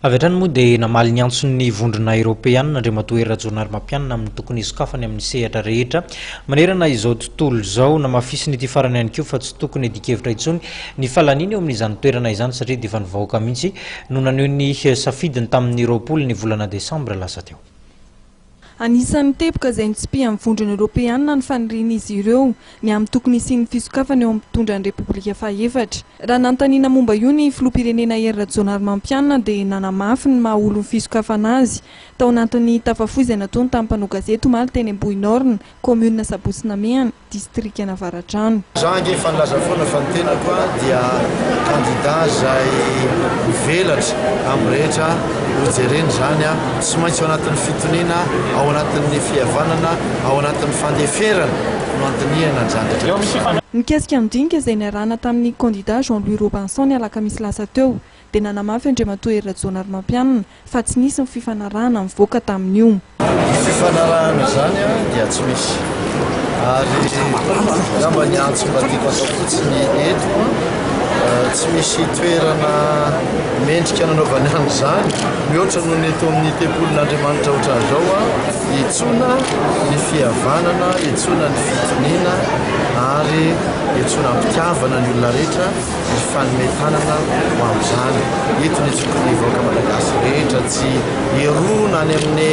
Avy hatrany moa dia namaly ny antson'ny vondrona eropeanina Andriamatoa HERY Rajaonarimampianina amin'ny tokony hisokafany amin'ny sehatra rehetra. Manerana izao tontolo izao Namafisin'ity farany ihany koa fa tsy tokony hiadian-kevitra intsony ny falaniny eo amin'izany toerana izany satria dia efa ny vahoaka mihitsy no naneho ny safidiny tamin'ny 20 ny volana desambra lasa teo. Anisan'ny teboka izay nitsipy amin'ny vondrona eropeanina ny fanirian'izy ireo ny amin'ny tokony hisian'ny fisokafany eo amin'ny mpitondran'ny repoblika fahefatra. Raha nanontaniana momba io ny filoham-pirenena HERY Rajaonarimampianina dia nanamafy ny maha olon'ny fisokafana azy. Tao anatin'ny tafafohy izay nataony tamin'ny mpanao gazety omaly teny Ambohinorina, commune Sabotsynamehana, distrikana Avaratrano. Zah efa nilaza foana fa ny tenako dia candidat izay mivelatra amin'ny rehetra hojereny zany tsy maintsy ao anatin'ny fitoniana, ao anatin'ny fihavanana, ao anatin'ny fandeferana no antoniana zany. Mikasika amin'dinika izay niarahana tamin'ny candidat Jean-Louis Robinson ny alakamisy lasa teo dia nanamafy Andriamatoa HERY Rajaonarimampianina fa tsy nisy ny fifanarahana mivoaka tamin'io. Fifanarahana zany dia tsy misy. Ary ngamba ny antso mba tiako atao fotsiny eto tsy misy toerana mendrika nanaovany an'izany mihoatra noho ny eto amin'ny tempolin'Andriamanitra ohatran'izao itsona ny fihavanana, itsona ny fitoniana ary itsona mpitiavana ny olona rehetra ny fanometanana ho amin'izany. Eto ny tokony vahoaka malagasy rehetra tsy erona any amin'ny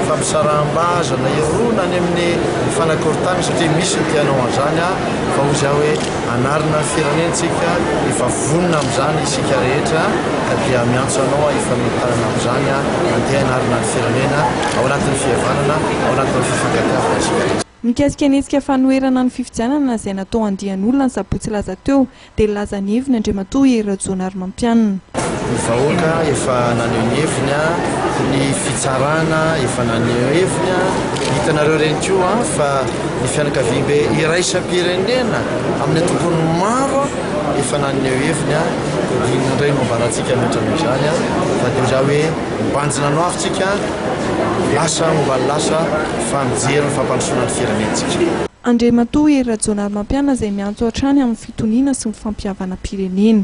fampisaram-baza na erona any amin'ny fanakoritana satria misy ny tianao an'izany fa hoy zao hoe anarina ny firenentsika efa vonona amin'izany isika rehetra ka dia miantso anao ifanometanana amin'izany andeha anarina ny firenena ao anatin'ny fihavanana, ao anatin'ny fifankatiavana isika rehetra. Mikasika anetsika fanoherana ny fifidianana izay natao andian'olona ny sabotsy laza teo dia laza ny heviny Andriamatoa HERY Rajaonarimampianina. Ny vahoaka efa naneho ny heviny, ny fitsarana efa naneho heviny, hitanareo reny koa fa ny fianakaviam-be iraisam-pirenena amin'ny tokony maro efa naneho heviny indray mambarantsika mihatra amin'izany fa dia za hoe mibanjina no avitsika lasa mba lasa famijery ny fampandrosoana ny firenentsika. Andriamatoa HERY Rajaonarimampianina izay miantso hatrany amin'ny fitoniana sy ny fampihavana pirenena.